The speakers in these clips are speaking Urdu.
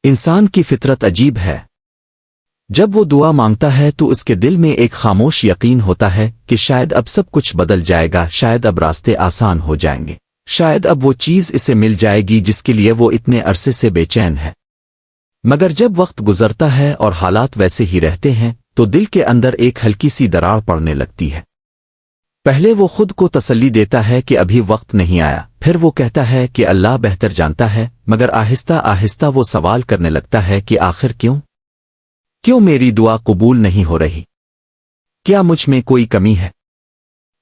انسان کی فطرت عجیب ہے۔ جب وہ دعا مانگتا ہے تو اس کے دل میں ایک خاموش یقین ہوتا ہے کہ شاید اب سب کچھ بدل جائے گا، شاید اب راستے آسان ہو جائیں گے، شاید اب وہ چیز اسے مل جائے گی جس کے لیے وہ اتنے عرصے سے بے چین ہے۔ مگر جب وقت گزرتا ہے اور حالات ویسے ہی رہتے ہیں تو دل کے اندر ایک ہلکی سی دراڑ پڑنے لگتی ہے۔ پہلے وہ خود کو تسلی دیتا ہے کہ ابھی وقت نہیں آیا، پھر وہ کہتا ہے کہ اللہ بہتر جانتا ہے، مگر آہستہ آہستہ وہ سوال کرنے لگتا ہے کہ آخر کیوں میری دعا قبول نہیں ہو رہی؟ کیا مجھ میں کوئی کمی ہے؟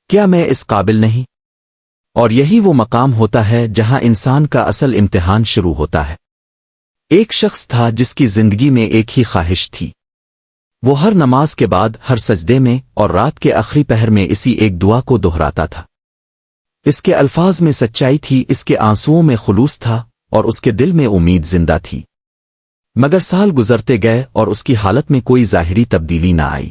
کیا میں اس قابل نہیں؟ اور یہی وہ مقام ہوتا ہے جہاں انسان کا اصل امتحان شروع ہوتا ہے۔ ایک شخص تھا جس کی زندگی میں ایک ہی خواہش تھی۔ وہ ہر نماز کے بعد، ہر سجدے میں اور رات کے آخری پہر میں اسی ایک دعا کو دہراتا تھا۔ اس کے الفاظ میں سچائی تھی، اس کے آنسوؤں میں خلوص تھا، اور اس کے دل میں امید زندہ تھی۔ مگر سال گزرتے گئے اور اس کی حالت میں کوئی ظاہری تبدیلی نہ آئی۔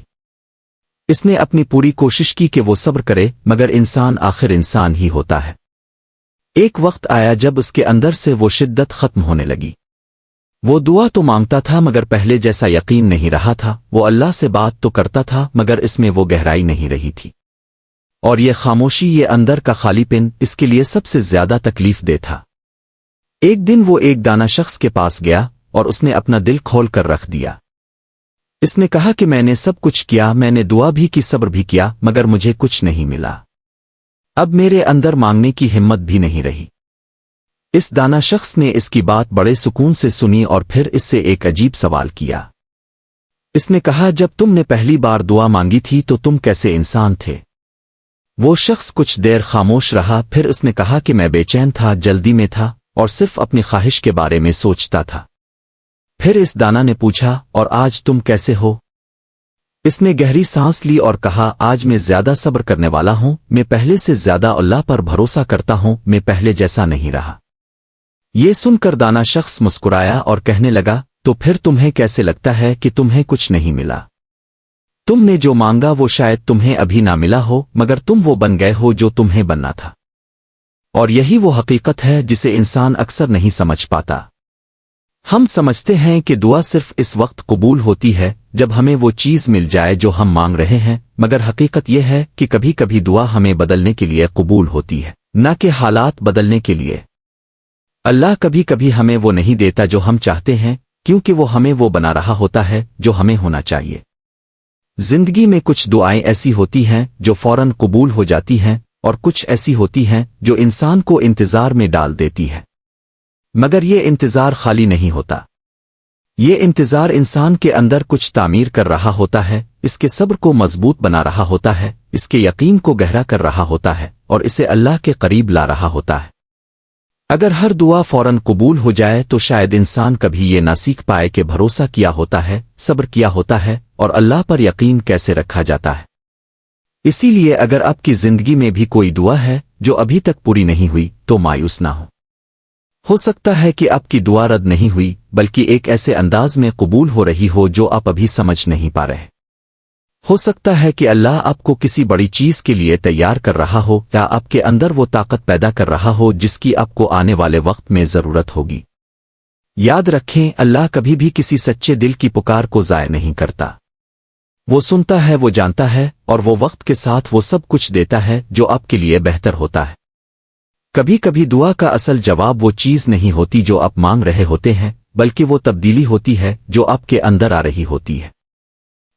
اس نے اپنی پوری کوشش کی کہ وہ صبر کرے، مگر انسان آخر انسان ہی ہوتا ہے۔ ایک وقت آیا جب اس کے اندر سے وہ شدت ختم ہونے لگی۔ وہ دعا تو مانگتا تھا مگر پہلے جیسا یقین نہیں رہا تھا، وہ اللہ سے بات تو کرتا تھا مگر اس میں وہ گہرائی نہیں رہی تھی، اور یہ خاموشی، یہ اندر کا خالی پن اس کے لیے سب سے زیادہ تکلیف دہ تھا۔ ایک دن وہ ایک دانا شخص کے پاس گیا اور اس نے اپنا دل کھول کر رکھ دیا۔ اس نے کہا کہ میں نے سب کچھ کیا، میں نے دعا بھی کی، صبر بھی کیا، مگر مجھے کچھ نہیں ملا۔ اب میرے اندر مانگنے کی ہمت بھی نہیں رہی۔ اس دانا شخص نے اس کی بات بڑے سکون سے سنی اور پھر اس سے ایک عجیب سوال کیا۔ اس نے کہا، جب تم نے پہلی بار دعا مانگی تھی تو تم کیسے انسان تھے؟ وہ شخص کچھ دیر خاموش رہا، پھر اس نے کہا کہ میں بے چین تھا، جلدی میں تھا اور صرف اپنی خواہش کے بارے میں سوچتا تھا۔ پھر اس دانا نے پوچھا، اور آج تم کیسے ہو؟ اس نے گہری سانس لی اور کہا، آج میں زیادہ صبر کرنے والا ہوں، میں پہلے سے زیادہ اللہ پر بھروسہ کرتا ہوں، میں پہلے جیسا نہیں رہا۔ یہ سن کر دانا شخص مسکرایا اور کہنے لگا، تو پھر تمہیں کیسے لگتا ہے کہ تمہیں کچھ نہیں ملا؟ تم نے جو مانگا وہ شاید تمہیں ابھی نہ ملا ہو، مگر تم وہ بن گئے ہو جو تمہیں بننا تھا۔ اور یہی وہ حقیقت ہے جسے انسان اکثر نہیں سمجھ پاتا۔ ہم سمجھتے ہیں کہ دعا صرف اس وقت قبول ہوتی ہے جب ہمیں وہ چیز مل جائے جو ہم مانگ رہے ہیں، مگر حقیقت یہ ہے کہ کبھی کبھی دعا ہمیں بدلنے کے لیے قبول ہوتی ہے، نہ کہ حالات بدلنے کے لیے۔ اللہ کبھی کبھی ہمیں وہ نہیں دیتا جو ہم چاہتے ہیں، کیونکہ وہ ہمیں وہ بنا رہا ہوتا ہے جو ہمیں ہونا چاہیے۔ زندگی میں کچھ دعائیں ایسی ہوتی ہیں جو فوراً قبول ہو جاتی ہیں، اور کچھ ایسی ہوتی ہیں جو انسان کو انتظار میں ڈال دیتی ہے، مگر یہ انتظار خالی نہیں ہوتا۔ یہ انتظار انسان کے اندر کچھ تعمیر کر رہا ہوتا ہے، اس کے صبر کو مضبوط بنا رہا ہوتا ہے، اس کے یقین کو گہرا کر رہا ہوتا ہے، اور اسے اللہ کے قریب لا رہا ہوتا ہے۔ اگر ہر دعا فوراً قبول ہو جائے تو شاید انسان کبھی یہ نہ سیکھ پائے کہ بھروسہ کیا ہوتا ہے، صبر کیا ہوتا ہے، اور اللہ پر یقین کیسے رکھا جاتا ہے۔ اسی لیے اگر آپ کی زندگی میں بھی کوئی دعا ہے جو ابھی تک پوری نہیں ہوئی تو مایوس نہ ہو سکتا ہے کہ آپ کی دعا رد نہیں ہوئی، بلکہ ایک ایسے انداز میں قبول ہو رہی ہو جو آپ ابھی سمجھ نہیں پا رہے۔ ہو سکتا ہے کہ اللہ آپ کو کسی بڑی چیز کے لیے تیار کر رہا ہو، یا آپ کے اندر وہ طاقت پیدا کر رہا ہو جس کی آپ کو آنے والے وقت میں ضرورت ہوگی۔ یاد رکھیں، اللہ کبھی بھی کسی سچے دل کی پکار کو ضائع نہیں کرتا۔ وہ سنتا ہے، وہ جانتا ہے، اور وہ وقت کے ساتھ وہ سب کچھ دیتا ہے جو آپ کے لیے بہتر ہوتا ہے۔ کبھی کبھی دعا کا اصل جواب وہ چیز نہیں ہوتی جو آپ مانگ رہے ہوتے ہیں، بلکہ وہ تبدیلی ہوتی ہے جو آپ کے اندر آ رہی ہوتی ہے۔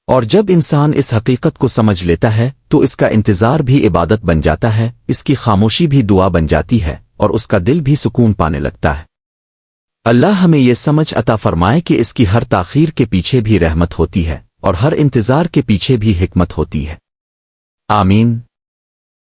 اور جب انسان اس حقیقت کو سمجھ لیتا ہے تو اس کا انتظار بھی عبادت بن جاتا ہے، اس کی خاموشی بھی دعا بن جاتی ہے، اور اس کا دل بھی سکون پانے لگتا ہے۔ اللہ ہمیں یہ سمجھ عطا فرمائے کہ اس کی ہر تاخیر کے پیچھے بھی رحمت ہوتی ہے، اور ہر انتظار کے پیچھے بھی حکمت ہوتی ہے۔ آمین۔